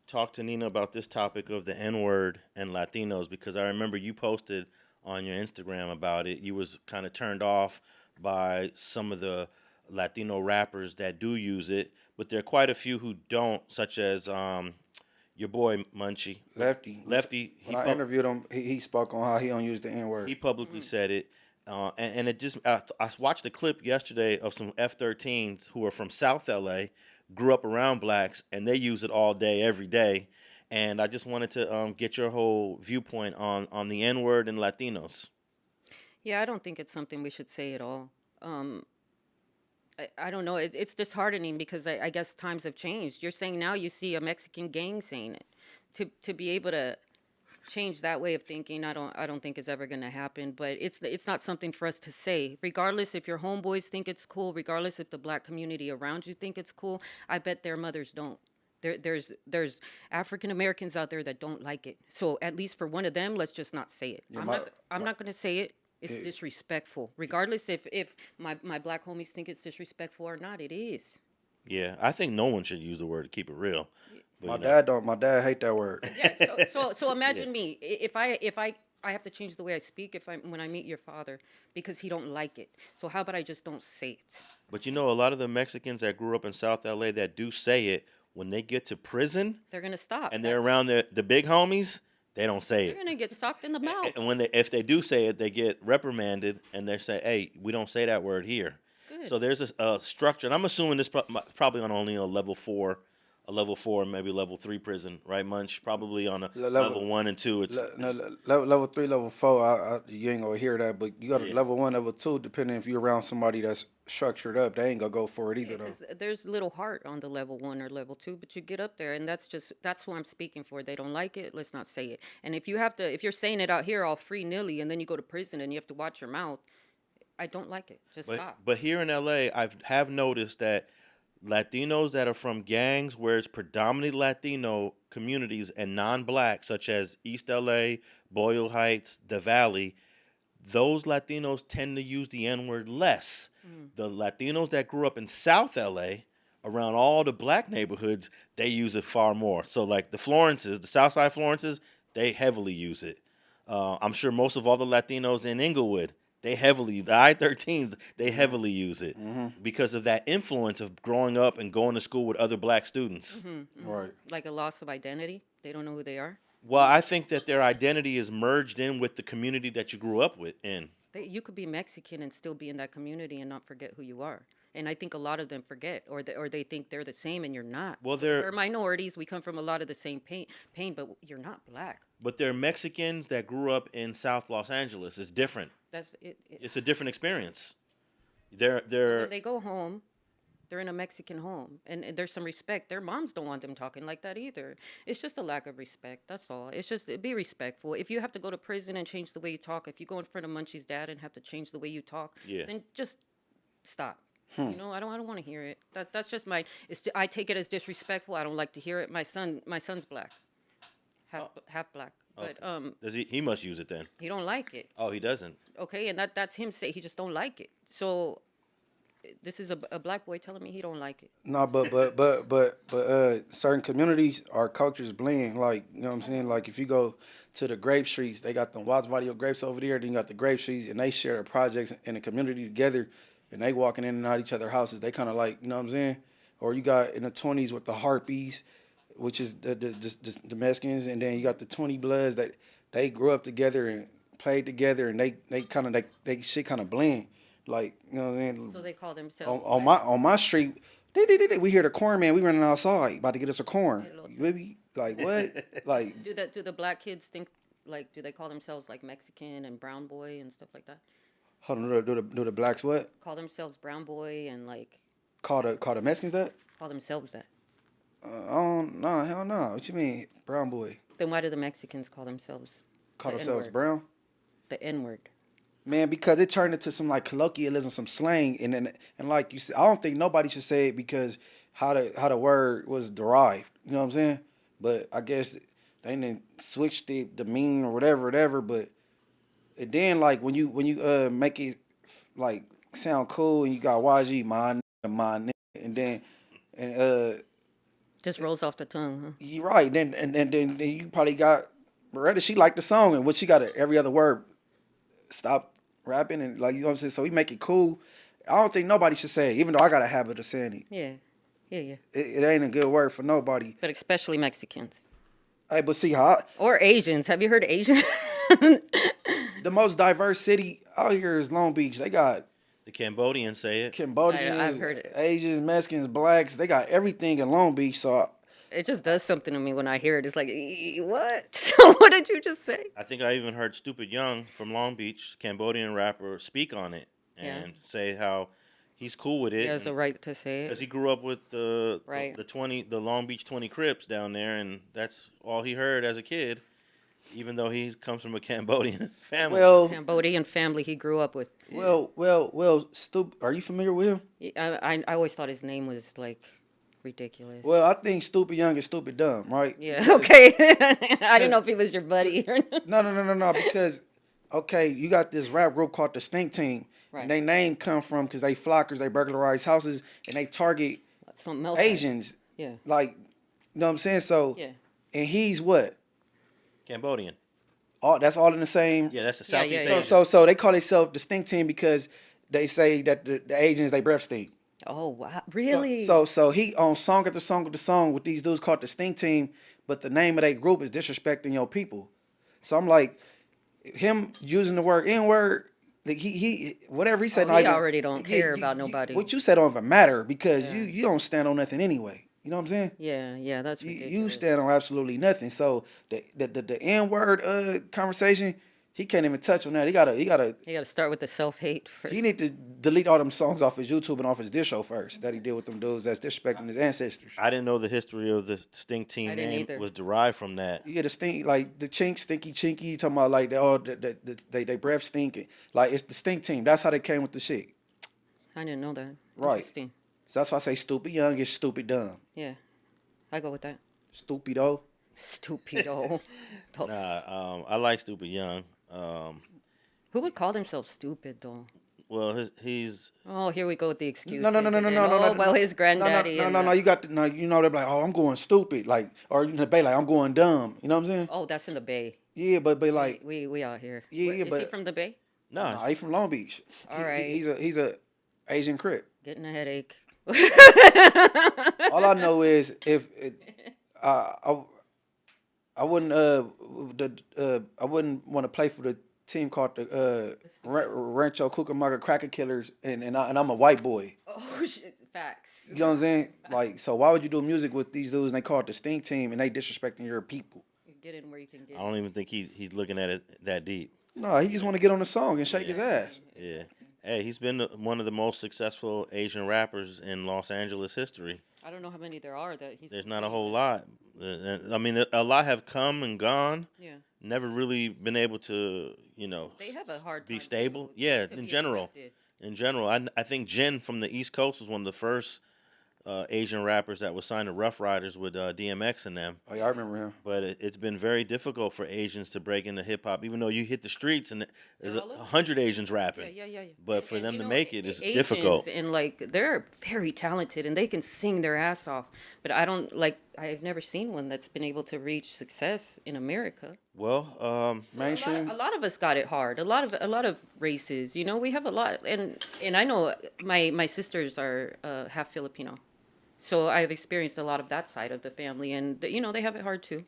talk to Nina about this topic of the N word and Latinos because I remember you posted on your Instagram about it. You was kind of turned off by some of the Latino rappers that do use it, but there are quite a few who don't, such as your boy Munchie. Lefty. Lefty, When I interviewed him, he spoke on how he don't use the N word. he publicly said it. And it just I watched a clip yesterday of some F-13s who are from South LA, grew up around blacks, and they use it all day, every day. And I just wanted to get your whole viewpoint on the N word and Latinos. Yeah, I don't think it's something we should say at all. Um, I don't know. It's disheartening because I guess times have changed. You're saying now you see a Mexican gang saying it. To be able to change that way of thinking, I don't think is ever going to happen. But it's not something for us to say, regardless if your homeboys think it's cool, regardless if the black community around you think it's cool. I bet their mothers don't. There's African Americans out there that don't like it. So at least for one of them, let's just not say it. Yeah, I'm not going to say it. It's disrespectful. Regardless if my black homies think it's disrespectful or not, it is. Yeah, I think no one should use the word to keep it real. But, My dad don't. My dad hate that word. Yeah. So imagine me if I have to change the way I speak if I when I meet your father because he don't like it. So how about I just don't say it? But a lot of the Mexicans that grew up in South LA that do say it, when they get to prison They're gonna stop. and they're around the big homies, they don't say They're it. gonna get socked in the mouth. And if they do say it, they get reprimanded, and they say, "Hey, we don't say that word here." Good. So there's a structure, and I'm assuming this probably on only a level four, maybe level three prison, right, Munch? Probably on a level 1 and 2. It's Level 3, level 4. You ain't gonna hear that, but you got a Yeah. level 1, level 2. Depending if you're around somebody that's structured up, they ain't gonna go for it either though. There's little heart on the level 1 or level 2, but you get up there, and that's who I'm speaking for. They don't like it. Let's not say it. And if you're saying it out here all free nilly, and then you go to prison and you have to watch your mouth, I don't like it. Just stop. but here in LA, have noticed that Latinos that are from gangs where it's predominantly Latino communities and non-black, such as East LA, Boyle Heights, the Valley, those Latinos tend to use the N-word less. The Latinos that grew up in South LA, around all the black neighborhoods, they use it far more. So like the Florences, the Southside Florences, they heavily use it. I'm sure most of all the Latinos in Inglewood, the I-13s, they heavily use it because of that influence of growing up and going to school with other black students. Right. Like a loss of identity. They don't know who they are. Well, I think that their identity is merged in with the community that you grew up in. You could be Mexican and still be in that community and not forget who you are. And I think a lot of them forget, or they think they're the same, and you're not. Well, we're minorities. We come from a lot of the same pain, but you're not black. But they're Mexicans that grew up in South Los Angeles. It's different. That's it. It's a different experience. When they go home, they're in a Mexican home, and there's some respect. Their moms don't want them talking like that either. It's just a lack of respect. That's all. It's just be respectful. If you have to go to prison and change the way you talk, if you go in front of Munchie's dad and have to change the way you talk, then just stop. I don't want to hear it. That's just I take it as disrespectful. I don't like to hear it. My son's black, half black. But Does he must use it then? he don't like it. Oh, he doesn't. Okay, and that's him say he just don't like it. So this is a black boy telling me he don't like it. No, certain communities, our cultures blend. Like, you know what I'm saying? Like, if you go to the grape streets, they got the Watts Video grapes over there. Then you got the grape streets, and they share their projects in the community together. And they walking in and out each other's houses. They kind of like, you know what I'm saying? Or you got in the 20s with the Harpies, which is the Mexicans, and then you got the 20 Bloods that they grew up together and played together, and they shit kind of blend. Like, you know what I mean? So they call themselves on my street. We hear the corn man. We running outside about to get us a corn. Baby, like what? Like do the black kids think like do they call themselves like Mexican and brown boy and stuff like that? hold on, do the blacks what? Call themselves brown boy and like Call the Mexicans that? call themselves that. Oh no, hell no. What you mean, brown boy? Then why do the Mexicans call themselves Call the themselves N-word? brown? The N word? Man, because it turned into some like colloquialism, some slang, and like you said, I don't think nobody should say it because how the word was derived. You know what I'm saying? But I guess they didn't switch the meaning or whatever. But and then like when you make it like sound cool and you got YG my nigga, and then and Just rolls off the tongue, huh? You're right. Then you probably got Beretta. She liked the song, and what she got every other word. Stop rapping and like you know what I'm saying. So we make it cool. I don't think nobody should say it, even though I got a habit of saying it. Yeah, yeah. It ain't a good word for nobody. But especially Mexicans Hey, but see how or Asians. Have you heard Asian? the most diverse city out here is Long Beach. They got The Cambodians say it. Cambodians, I've heard it. Asians, Mexicans, blacks. They got everything in Long Beach. So It just does something to me when I hear it. It's like, what? What did you just say? I think I even heard Stupid Young from Long Beach, Cambodian rapper, speak on it and say how he's cool with it. He has a right to say Because it. he grew up with Right. the Long Beach 20 Crips down there, and that's all he heard as a kid, even though he comes from a Cambodian family. Cambodian family he grew up with. Are you familiar with him? I always thought his name was like ridiculous. Well, I think Stupid Young is Stupid Dumb, right? Yeah, okay. I didn't know if he was your buddy or not. No. Because, okay, you got this rap group called the Stink Team. Right. And they name come from because they flockers, they burglarize houses, and they target Something else. Asians. Yeah. Like, you know what I'm saying? So, Yeah. and he's what? Cambodian. That's all in the same. Yeah, that's the Yeah, Southeast yeah. Asian. So they call themselves the Stink Team because they say that the Asians, they breath stink. Oh, wow. Really? So he on song after song after song with these dudes called the Stink Team, but the name of that group is disrespecting your people. So I'm like, him using the word N-word, like he whatever he said. Oh, he already don't care about nobody. What you said don't even matter because you don't stand on nothing anyway. You know what I'm saying? Yeah, that's ridiculous. You stand on absolutely nothing. So the N-word conversation, he can't even touch on that. He gotta You got to start with the self-hate first. he need to delete all them songs off his YouTube and off his dish show first that he did with them dudes that's disrespecting his ancestors. I didn't know the history of the Stink Team I didn't name either. was derived from that. You get the stink like the chink, stinky, chinky. Talking about like they breath stinking. Like it's the Stink Team. That's how they came with the shit. I didn't know that. Right. Interesting. So that's why I say stupid young is stupid dumb. Yeah, I go with that. Stupido. Stupido. I like Stupid Young. Who would call themselves stupid though? Well, he's Oh, here we go with the excuses. No. Oh, well, his granddaddy. No. You got to you know they're like, oh, I'm going stupid, like, or in the Bay like I'm going dumb. You know what I'm saying? Oh, that's in the Bay. Yeah, but like, We out here. Yeah, Is he but- from the Bay? no. nah, he from Long Beach. All right. He's a Asian Crip. Getting a headache. All I know is if I wouldn't I wouldn't want to play for the team called the Rancho Cucamonga Cracker Killers, and I'm a white boy. Oh shit! Facts. You know what I'm saying? Like, so why would you do music with these dudes and they call it the Stink Team and they disrespecting your people? Get in where you can get. I don't even think he's looking at it that deep. No, he just want to get on the song and shake his ass. Yeah. Hey, he's been one of the most successful Asian rappers in Los Angeles history. I don't know how many there are that he's. There's not a whole lot. I mean, a lot have come and gone. Yeah. Never really been able to, They have a hard time be stable. to Yeah, be in general. accepted. In general, I think Jen from the East Coast was one of the first Asian rappers that was signed to Rough Riders with DMX and them. Oh yeah, I remember him. But it's been very difficult for Asians to break into hip hop, even though you hit the streets and there's They're all over. 100 Asians rapping. Yeah. But for them to make it, it's Asians, difficult. And like they're very talented and they can sing their ass off. But I've never seen one that's been able to reach success in America. Well, Mainstream. A lot of us got it hard. A lot of races. We have a lot, and I know my sisters are half Filipino, so I've experienced a lot of that side of the family, and they have it hard too.